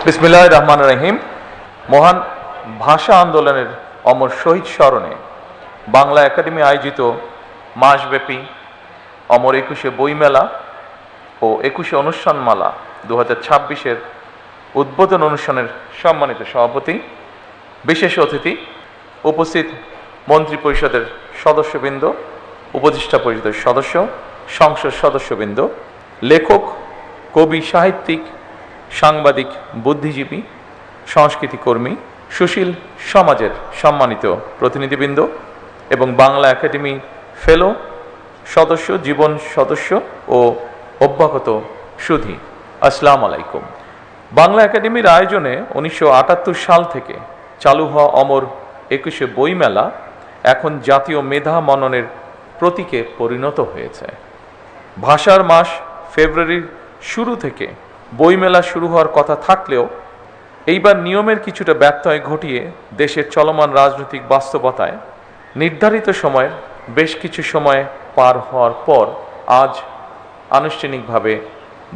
বিসমিল্লাহির রহমানির রহিম। মহান ভাষা আন্দোলনের অমর শহীদ স্মরণে বাংলা একাডেমি আয়োজিত মাসব্যাপী অমর ২১শে বইমেলা ও ২১শে অনুষ্ঠানমালা ২০২৬-এর উদ্বোধন অনুষ্ঠানের সম্মানিত সভাপতি, বিশেষ অতিথি, উপস্থিত মন্ত্রী পরিষদের সদস্যবৃন্দ, উপদেষ্টা পরিষদের সদস্য, সংসদ সদস্যবৃন্দ, লেখক, কবি, সাহিত্যিক, সাংবাদিক, বুদ্ধিজীবী, সংস্কৃতি কর্মী, সুশীল সমাজের সম্মানিত প্রতিনিধিবৃন্দ এবং বাংলা একাডেমি ফেলো সদস্য, জীবন সদস্য ও অভ্যাগত সুধী, আসসালামু আলাইকুম। বাংলা একাডেমির আয়োজনে ১৯৭৮ সাল থেকে চালু হওয়া অমর ২১শে বইমেলা এখন জাতীয় মেধা মননের প্রতীকে পরিণত হয়েছে। ভাষার মাস ফেব্রুয়ারির শুরু থেকে বইমেলা শুরু হওয়ার কথা থাকলেও এইবার নিয়মের কিছুটা ব্যত্যয় ঘটিয়ে দেশের চলমান রাজনৈতিক বাস্তবতায় নির্ধারিত সময়ের বেশ কিছু সময় পার হওয়ার পর আজ আনুষ্ঠানিকভাবে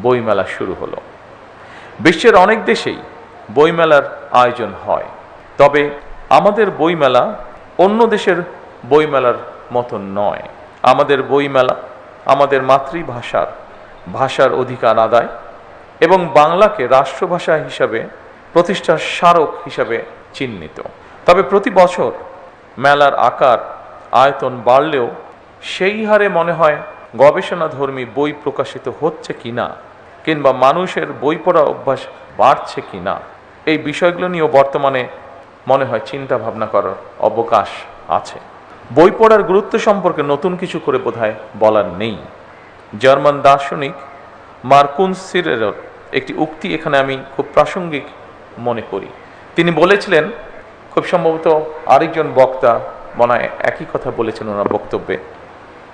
বইমেলা শুরু হলো। বিশ্বের অনেক দেশেই বইমেলার আয়োজন হয়, তবে আমাদের বইমেলা অন্য দেশের বইমেলার মতো নয়। আমাদের বইমেলা আমাদের ভাষার অধিকার আদায় এবং বাংলাকে রাষ্ট্রভাষা হিসাবে প্রতিষ্ঠার স্মারক হিসাবে চিহ্নিত। তবে প্রতি বছর মেলার আকার আয়তন বাড়লেও সেই হারে মনে হয় গবেষণাধর্মী বই প্রকাশিত হচ্ছে কিনা কিংবা মানুষের বই পড়ার অভ্যাস বাড়ছে কিনা, এই বিষয়গুলো নিয়েও বর্তমানে মনে হয় চিন্তা ভাবনা করার অবকাশ আছে। বই পড়ার গুরুত্ব সম্পর্কে নতুন কিছু করে বোধহয় বলার নেই। জার্মান দার্শনিক মার্কুস সিরেরের একটি উক্তি এখানে আমি খুব প্রাসঙ্গিক মনে করি। তিনি বলেছিলেন, খুব সম্ভবত আরেকজন বক্তা মনে হয় একই কথা বলেছেন ওনার বক্তব্যে।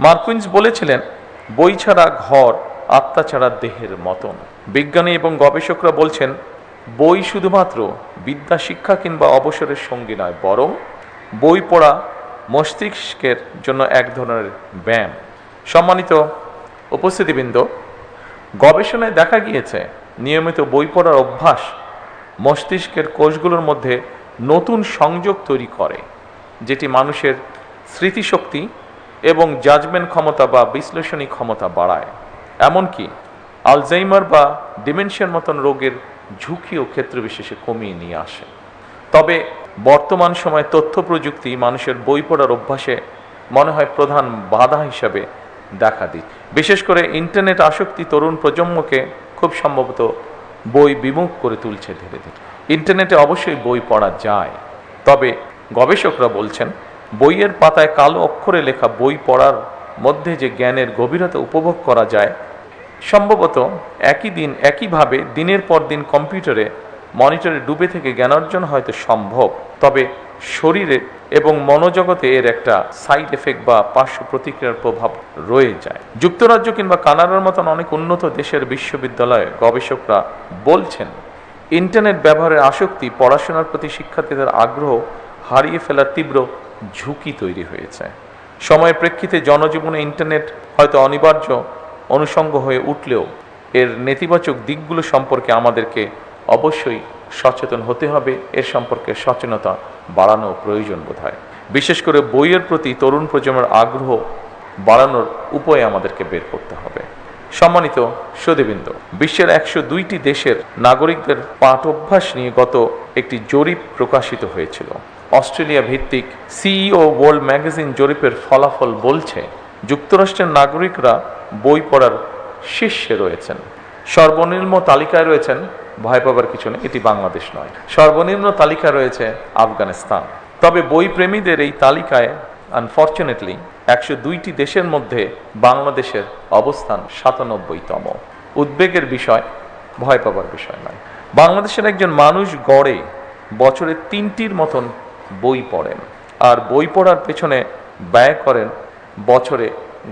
মার্কুস বলেছিলেন, বই ছাড়া ঘর আত্মা ছাড়া দেহের মতন। বিজ্ঞানী এবং গবেষকরা বলছেন, বই শুধুমাত্র বিদ্যা শিক্ষা কিংবা অবসরের সঙ্গী নয়, বরং বই পড়া মস্তিষ্কের জন্য এক ধরনের ব্যায়াম। সম্মানিত উপস্থিতিবৃন্দ, গবেষণায় দেখা গিয়েছে নিয়মিত বই পড়ার অভ্যাস মস্তিষ্কের কোষগুলোর মধ্যে নতুন সংযোগ তৈরি করে, যেটি মানুষের স্মৃতিশক্তি এবং জাজমেন্ট ক্ষমতা বা বিশ্লেষণী ক্ষমতা বাড়ায়, এমনকি আলজাইমার বা ডিমেনশিয়ার মতন রোগের ঝুঁকি ও ক্ষেত্রবিশেষে কমিয়ে নিয়ে আসে। তবে বর্তমান সময়ে তথ্য প্রযুক্তি মানুষের বই পড়ার অভ্যাসে মনে হয় প্রধান বাধা হিসাবে দেখা দিচ্ছে। বিশেষ করে ইন্টারনেট আসক্তি তরুণ প্রজন্মকে খুব সম্ভবত বই বিমুখ করে তুলছে ধীরে ধীরে। ইন্টারনেটে অবশ্যই বই পড়া যায়, তবে গবেষকরা বলছেন, বইয়ের পাতায় কালো অক্ষরে লেখা বই পড়ার মধ্যে যে জ্ঞানের গভীরতা উপভোগ করা যায়, সম্ভবত একইভাবে দিনের পর দিন কম্পিউটারে মনিটরে ডুবে থেকে জ্ঞান অর্জন হয়তো সম্ভব, তবে শরীরে এবং মনোজগতে এর একটা সাইড এফেক্ট বা পার্শ্ব প্রতিক্রিয়ার প্রভাব রয়ে যায়। যুক্তরাজ্য কিংবা কানাডার মতন অনেক উন্নত দেশের বিশ্ববিদ্যালয়ে গবেষকরা বলছেন, ইন্টারনেট ব্যবহারের আসক্তি পড়াশোনার প্রতি শিক্ষার্থীদের আগ্রহ হারিয়ে ফেলার তীব্র ঝুঁকি তৈরি হয়েছে। সময়ের প্রেক্ষিতে জনজীবনে ইন্টারনেট হয়তো অনিবার্য অনুষঙ্গ হয়ে উঠলেও এর নেতিবাচক দিকগুলো সম্পর্কে আমাদেরকে অবশ্যই সচেতন হতে হবে। এর সম্পর্কে সচেতনতা বাড়ানো প্রয়োজন বোধ হয়। বিশেষ করে বইয়ের প্রতি তরুণ প্রজন্মের আগ্রহ বাড়ানোর উপায় আমাদেরকে বের করতে হবে। সম্মানিত সুধীবৃন্দ, বিশ্বের ১০২টি দেশের নাগরিকদের পাঠ অভ্যাস নিয়ে গত একটি জরিপ প্রকাশিত হয়েছিল। অস্ট্রেলিয়া ভিত্তিক সিইও ওয়ার্ল্ড ম্যাগাজিন জরিপের ফলাফল বলছে, যুক্তরাষ্ট্রের নাগরিকরা বই পড়ার শীর্ষে রয়েছেন। সর্বনিম্ন তালিকায় রয়েছেন, ভয় পাবার কিছু নেই, এটি বাংলাদেশ নয়, সর্বনিম্ন তালিকায় রয়েছে আফগানিস্তান। তবে বই প্রেমীদের এই তালিকায় আনফরচুনেটলি ১০২টি দেশের মধ্যে বাংলাদেশের অবস্থান ৯৭তম। উদ্বেগের বিষয়, ভয় পাবার বিষয় নয়। বাংলাদেশের একজন মানুষ গড়ে বছরে ৩টির মতন বই পড়েন, আর বই পড়ার পেছনে ব্যয় করেন বছরে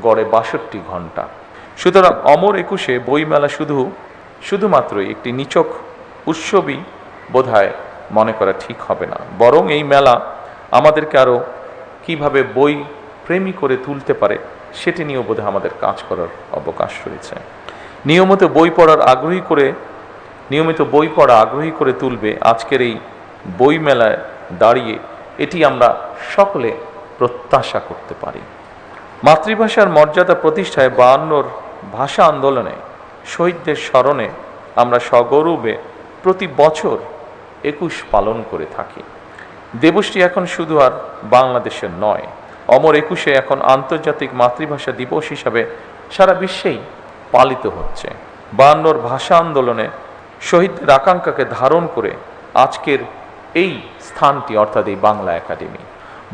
গড়ে ৬২ ঘন্টা। সুতরাং অমর ২১শে বইমেলা শুধুমাত্র একটি নিছক উৎসবই বোধহয় মনে করা ঠিক হবে না, বরং এই মেলা আমাদেরকে আরও কীভাবে বই প্রেমী করে তুলতে পারে সেটি নিয়েও বোধহয় আমাদের কাজ করার অবকাশ রয়েছে। নিয়মিত বই পড়ার আগ্রহী করে নিয়মিত বই পড়া আগ্রহী করে তুলবে আজকের এই বই মেলায় দাঁড়িয়ে, এটি আমরা সকলে প্রত্যাশা করতে পারি। মাতৃভাষার মর্যাদা প্রতিষ্ঠায় 52 ভাষা আন্দোলনে শহীদদের স্মরণে আমরা সগৌরবে প্রতি বছর 21 পালন করে থাকি। দিবসটি এখন শুধু আর বাংলাদেশের নয়, অমর 21-এ এখন আন্তর্জাতিক মাতৃভাষা দিবস হিসাবে সারা বিশ্বেই পালিত হচ্ছে। 52 ভাষা আন্দোলনে শহীদদের আকাঙ্ক্ষাকে ধারণ করে আজকের এই স্থানটি অর্থাৎ এই বাংলা একাডেমি।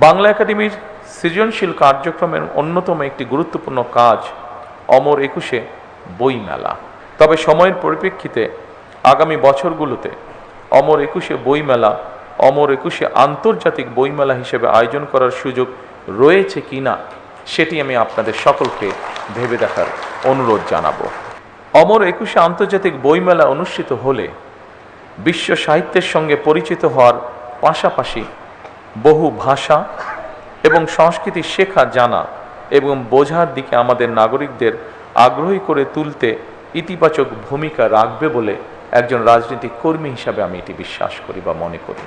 বাংলা একাডেমির সৃজনশীল কার্যক্রমের অন্যতম একটি গুরুত্বপূর্ণ কাজ অমর 21-এ বইমেলা। তবে সময়ের পরিপ্রেক্ষিতে আগামী বছরগুলোতে অমর 21-এ বইমেলা অমর 21-এ আন্তর্জাতিক বইমেলা হিসেবে আয়োজন করার সুযোগ রয়েছে কিনা সেটি আমি আপনাদের সকলকে ভেবে দেখার অনুরোধ জানাবো। অমর 21-এ আন্তর্জাতিক বইমেলা অনুষ্ঠিত হলে বিশ্ব সাহিত্যের সঙ্গে পরিচিত হওয়ার পাশাপাশি বহু ভাষা এবং সংস্কৃতি শেখা, জানা এবং বোঝার দিকে আমাদের নাগরিকদের আগ্রহী করে তুলতে ইতিবাচক ভূমিকা রাখবে বলে একজন রাজনৈতিক কর্মী হিসাবে আমি এটি বিশ্বাস করি বা মনে করি।